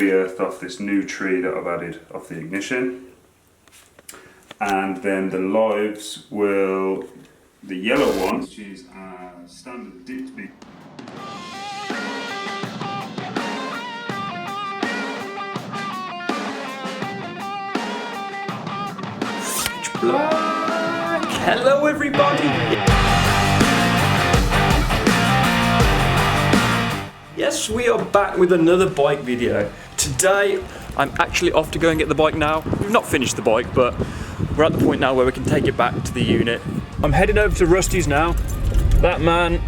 Earth off this new tree that I've added off the ignition, and then the lives will, the yellow one, which is standard dipped big. Black. Hello everybody! Yes, we are back with another bike video. Today, I'm actually off to go and get the bike now. We've not finished the bike, but we're at the point now where we can take it back to the unit. I'm heading over to Rusty's now. That man,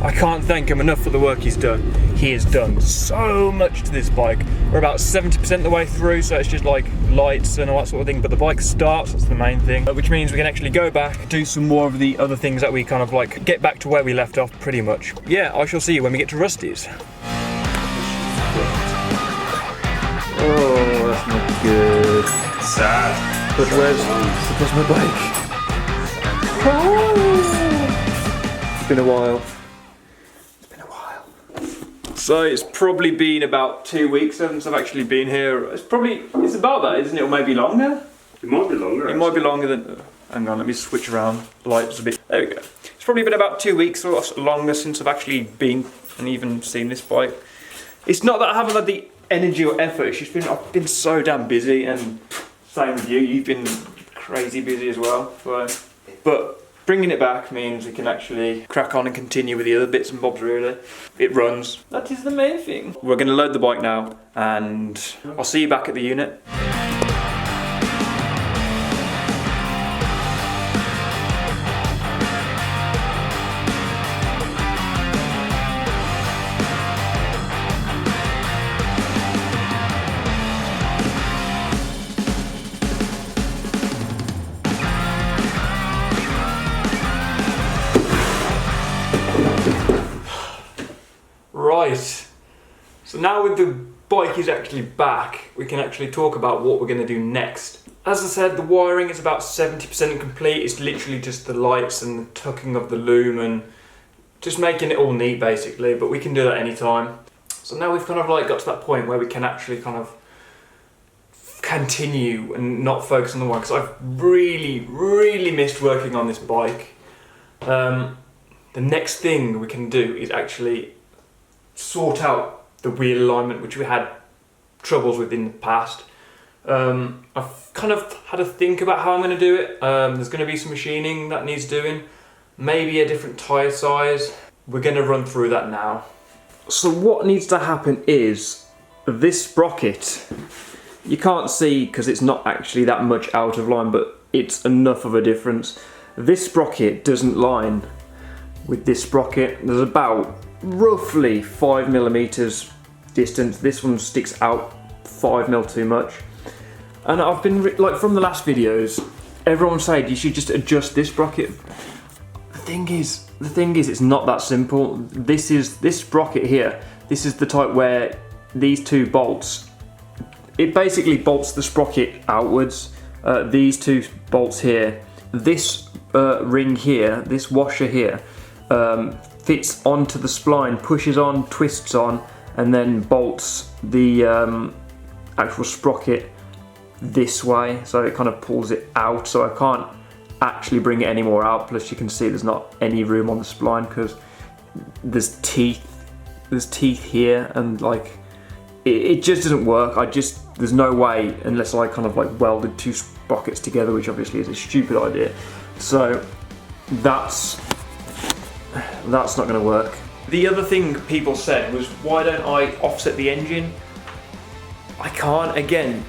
I can't thank him enough for the work he's done. He has done so much to this bike. We're about 70% the way through, so it's just like lights and all that sort of thing, but the bike starts, that's the main thing, which means we can actually go back, do some more of the other things that we kind of like, get back to where we left off pretty much. Yeah, I shall see you when we get to Rusty's. Oh, that's not good. Sad. But where's my bike? Oh. It's been a while. So it's probably been about 2 weeks since I've actually been here. It's about that, isn't it? Or maybe longer? It might be longer. It might be longer than, hang on, let me switch around the lights a bit. There we go. It's probably been about 2 weeks or longer since I've actually been and even seen this bike. It's not that I haven't had the energy or effort, it's just I've been so damn busy, and same with you, you've been crazy busy as well. So, but bringing it back means we can actually crack on and continue with the other bits and bobs really. It runs. That is the main thing. We're going to load the bike now and I'll see you back at the unit. Right, so now with the bike is actually back, we can actually talk about what we're going to do next. As I said, the wiring is about 70% complete. It's literally just the lights and the tucking of the loom and just making it all neat basically, but we can do that anytime. So now we've kind of like got to that point where we can actually kind of continue and not focus on the one, because I've really missed working on this bike. The next thing we can do is actually sort out the wheel alignment, which we had troubles with in the past. I've kind of had to think about how I'm going to do it. There's going to be some machining that needs doing, maybe a different tyre size. We're going to run through that now. So what needs to happen is this sprocket, you can't see because it's not actually that much out of line, but it's enough of a difference. This sprocket doesn't line with this sprocket. There's about roughly 5mm distance. This one sticks out 5mm too much, and I've been like, from the last videos, everyone said you should just adjust this sprocket. The thing is it's not that simple. This sprocket here, this is the type where these two bolts, it basically bolts the sprocket outwards. These two bolts here, this ring here, this washer here, fits onto the spline, pushes on, twists on, and then bolts the actual sprocket this way, so it kind of pulls it out, so I can't actually bring it any more out. Plus you can see there's not any room on the spline because there's teeth here, and like it just doesn't work. There's no way unless I kind of like welded two sprockets together, which obviously is a stupid idea. So that's not going to work. The other thing people said was, why don't I offset the engine? I can't. Again,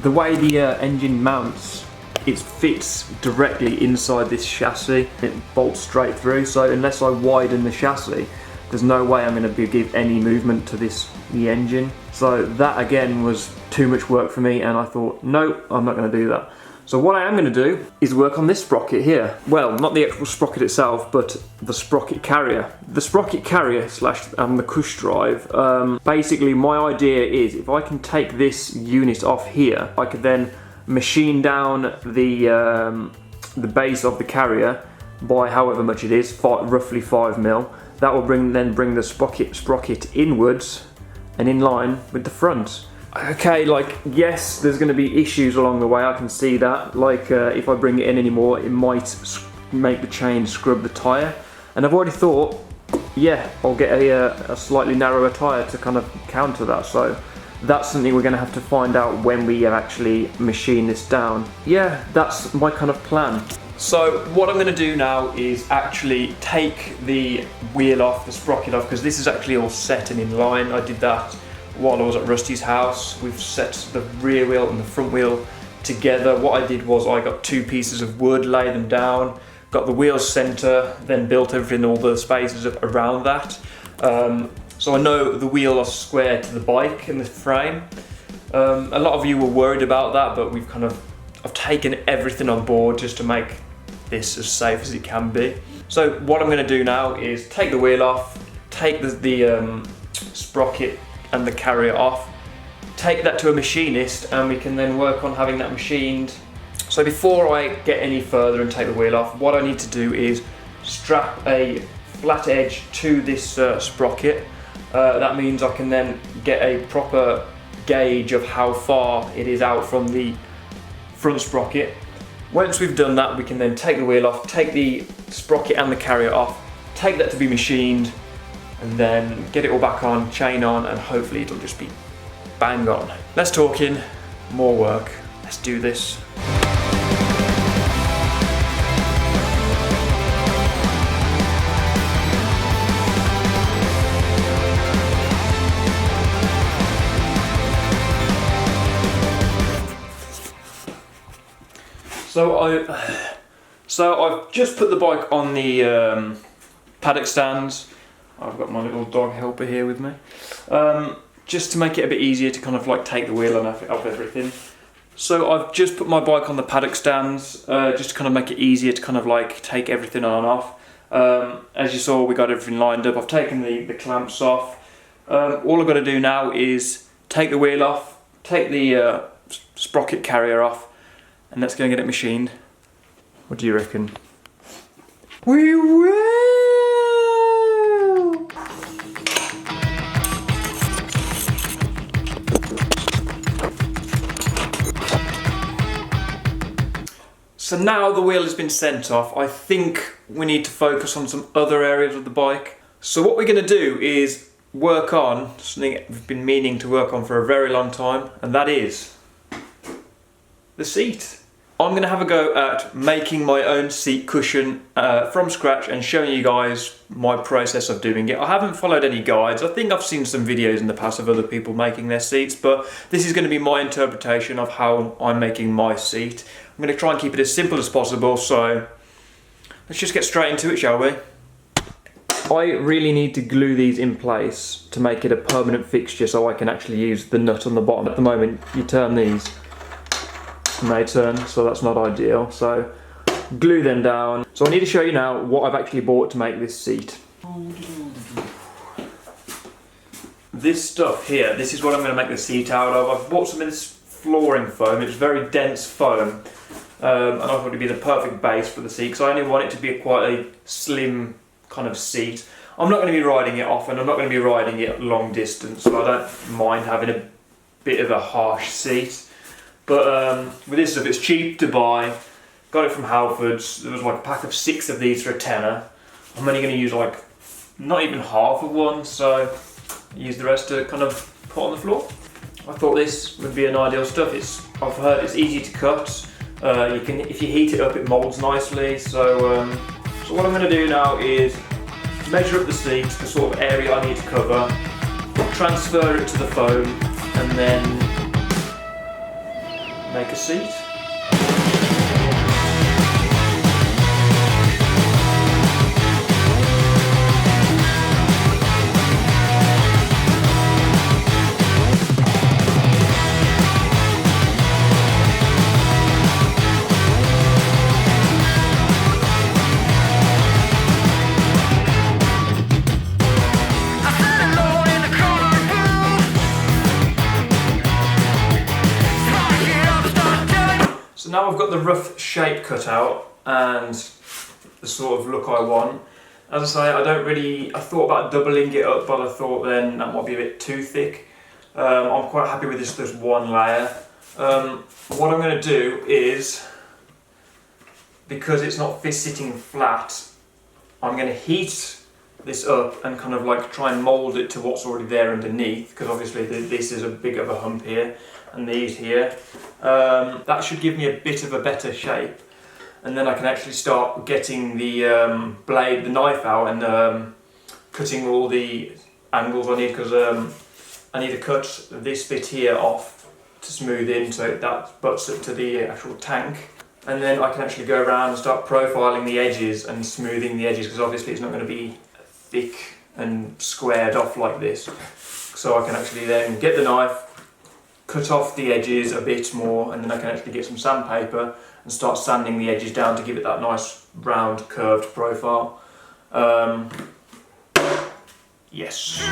the way the engine mounts, it fits directly inside this chassis. It bolts straight through, so unless I widen the chassis, there's no way I'm going to give any movement to the engine. So that again was too much work for me, and I thought, no, I'm not going to do that. So what I am going to do is work on this sprocket here. Well, not the actual sprocket itself, but the sprocket carrier. The sprocket carrier slash the cush drive. Basically, my idea is if I can take this unit off here, I could then machine down the base of the carrier by however much it is, roughly 5mm. That will then bring the sprocket inwards, and in line with the front. Okay, like, yes, there's going to be issues along the way, I can see that. Like, if I bring it in anymore, it might make the chain scrub the tyre. And I've already thought, yeah, I'll get a slightly narrower tyre to kind of counter that. So that's something we're going to have to find out when we actually machine this down. Yeah, that's my kind of plan. So what I'm going to do now is actually take the wheel off, the sprocket off, because this is actually all set and in line. I did that while I was at Rusty's house. We've set the rear wheel and the front wheel together. What I did was I got 2 pieces of wood, laid them down, got the wheels centre, then built everything, all the spaces up around that. So I know the wheel are square to the bike and the frame. A lot of you were worried about that, but I've taken everything on board just to make this as safe as it can be. So what I'm going to do now is take the wheel off, take the sprocket and the carrier off, take that to a machinist, and we can then work on having that machined. So before I get any further and take the wheel off, what I need to do is strap a flat edge to this sprocket. That means I can then get a proper gauge of how far it is out from the front sprocket. Once we've done that, we can then take the wheel off, take the sprocket and the carrier off, take that to be machined, and then get it all back on, chain on, and hopefully it'll just be bang on. Less talking, more work. Let's do this. So I've just put the bike on the paddock stands. I've got my little dog helper here with me, just to make it a bit easier to kind of like take the wheel off everything. So I've just put my bike on the paddock stands, just to kind of make it easier to kind of like take everything on and off. As you saw, we got everything lined up. I've taken the clamps off. All I've got to do now is take the wheel off, take the sprocket carrier off, and let's go and get it machined. What do you reckon? We will! So now the wheel has been sent off, I think we need to focus on some other areas of the bike. So what we're going to do is work on something we've been meaning to work on for a very long time, and that is the seat. I'm going to have a go at making my own seat cushion from scratch and showing you guys my process of doing it. I haven't followed any guides. I think I've seen some videos in the past of other people making their seats, but this is going to be my interpretation of how I'm making my seat. I'm going to try and keep it as simple as possible, so let's just get straight into it, shall we? I really need to glue these in place to make it a permanent fixture so I can actually use the nut on the bottom. At the moment, you turn these and they turn, so that's not ideal. So glue them down. So I need to show you now what I've actually bought to make this seat. This stuff here, this is what I'm going to make the seat out of. I've bought some of this flooring foam. It's very dense foam, and I thought it'd be the perfect base for the seat because I only want it to be quite a slim kind of seat. I'm not going to be riding it often. I'm not going to be riding it long distance, so I don't mind having a bit of a harsh seat. But with this stuff, it's cheap to buy. Got it from Halfords. There was like a pack of 6 of these for a tenner. I'm only going to use like not even half of one, so use the rest to kind of put on the floor. I thought this would be an ideal stuff. I've heard it's easy to cut. If you heat it up, it moulds nicely. So what I'm going to do now is measure up the seat, the sort of area I need to cover, transfer it to the foam, and then make a seat. So now I've got the rough shape cut out and the sort of look I want. As I say, I thought about doubling it up, but I thought then that might be a bit too thick. I'm quite happy with this one layer. What I'm going to do is, because it's not sitting flat, I'm going to heat this up and kind of like try and mould it to what's already there underneath, because obviously this is a big of a hump here and these here. That should give me a bit of a better shape, and then I can actually start getting the blade, the knife out, and cutting all the angles I need, because I need to cut this bit here off to smooth in so that butts up to the actual tank. And then I can actually go around and start profiling the edges and smoothing the edges, because obviously it's not going to be thick and squared off like this. So I can actually then get the knife, cut off the edges a bit more, and then I can actually get some sandpaper and start sanding the edges down to give it that nice round curved profile. Yes.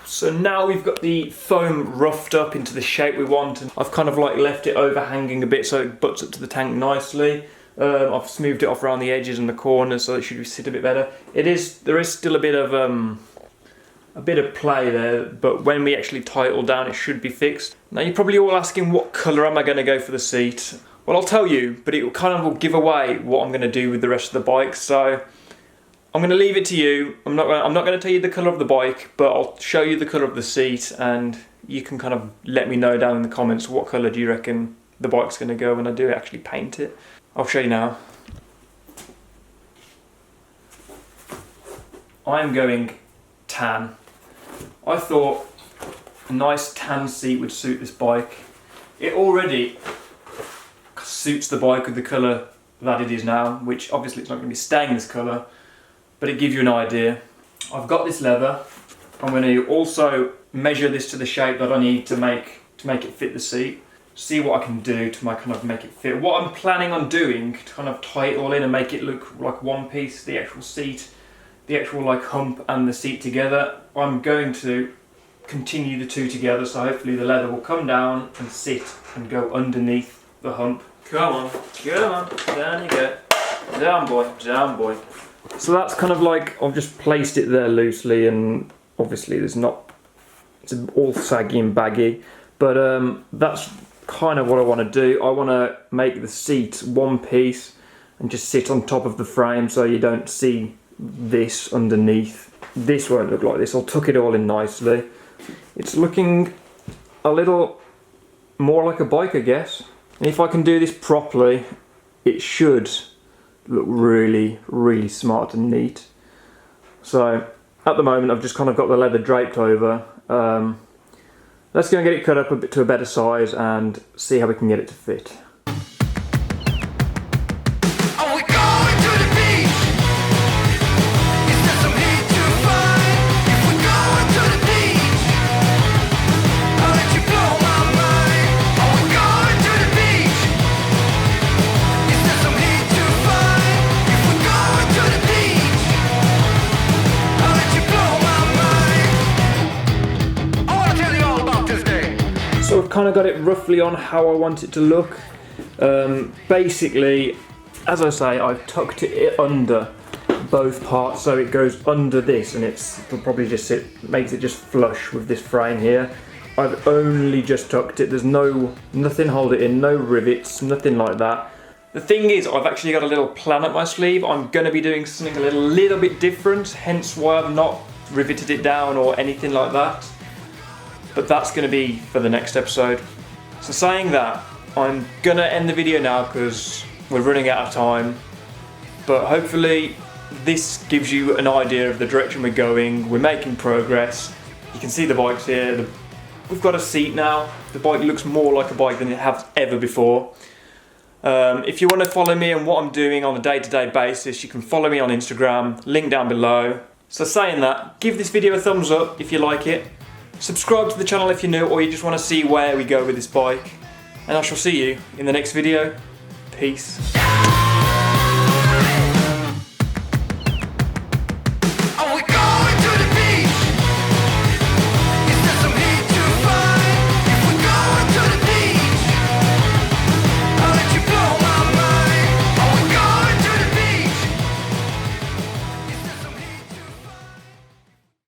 So now we've got the foam roughed up into the shape we want, and I've kind of like left it overhanging a bit so it butts up to the tank nicely. I've smoothed it off around the edges and the corners so it should sit a bit better. There is still a bit of play there, but when we actually title down it should be fixed. Now you're probably all asking, what colour am I going to go for the seat? Well, I'll tell you, but it kind of will give away what I'm going to do with the rest of the bike, so I'm going to leave it to you. I'm not going to tell you the colour of the bike, but I'll show you the colour of the seat, and you can kind of let me know down in the comments what colour do you reckon the bike's going to go when I do actually paint it. I'll show you now. I'm going tan. I thought a nice tan seat would suit this bike. It already suits the bike with the colour that it is now, which obviously it's not going to be staying this colour, but it gives you an idea. I've got this leather. I'm going to also measure this to the shape that I need to make it fit the seat. See what I can do to kind of make it fit. What I'm planning on doing to kind of tie it all in and make it look like one piece, the actual seat, the actual like hump and the seat together, I'm going to continue the two together, so hopefully the leather will come down and sit and go underneath the hump. Come on, down you go. Down boy, down boy. So that's kind of like, I've just placed it there loosely, and obviously it's all saggy and baggy, but that's kind of what I want to do. I want to make the seat one piece and just sit on top of the frame so you don't see this underneath. This won't look like this. I'll tuck it all in nicely. It's looking a little more like a bike, I guess. And if I can do this properly, it should look really, really smart and neat. So at the moment I've just kind of got the leather draped over. Let's go and get it cut up a bit to a better size and see how we can get it to fit. So I've kind of got it roughly on how I want it to look. Basically, as I say, I've tucked it under both parts, so it goes under this, and it'll probably just makes it just flush with this frame here. I've only just tucked it. There's nothing hold it in, no rivets, nothing like that. The thing is, I've actually got a little plan up my sleeve. I'm going to be doing something a little bit different, hence why I've not riveted it down or anything like that. But that's going to be for the next episode. So saying that, I'm gonna end the video now because we're running out of time. But hopefully this gives you an idea of the direction we're going. We're making progress. You can see the bikes here. We've got a seat now. The bike looks more like a bike than it has ever before. If you want to follow me and what I'm doing on a day-to-day basis, you can follow me on Instagram, link down below. So saying that, give this video a thumbs up if you like it. Subscribe to the channel if you're new or you just want to see where we go with this bike. And I shall see you in the next video. Peace.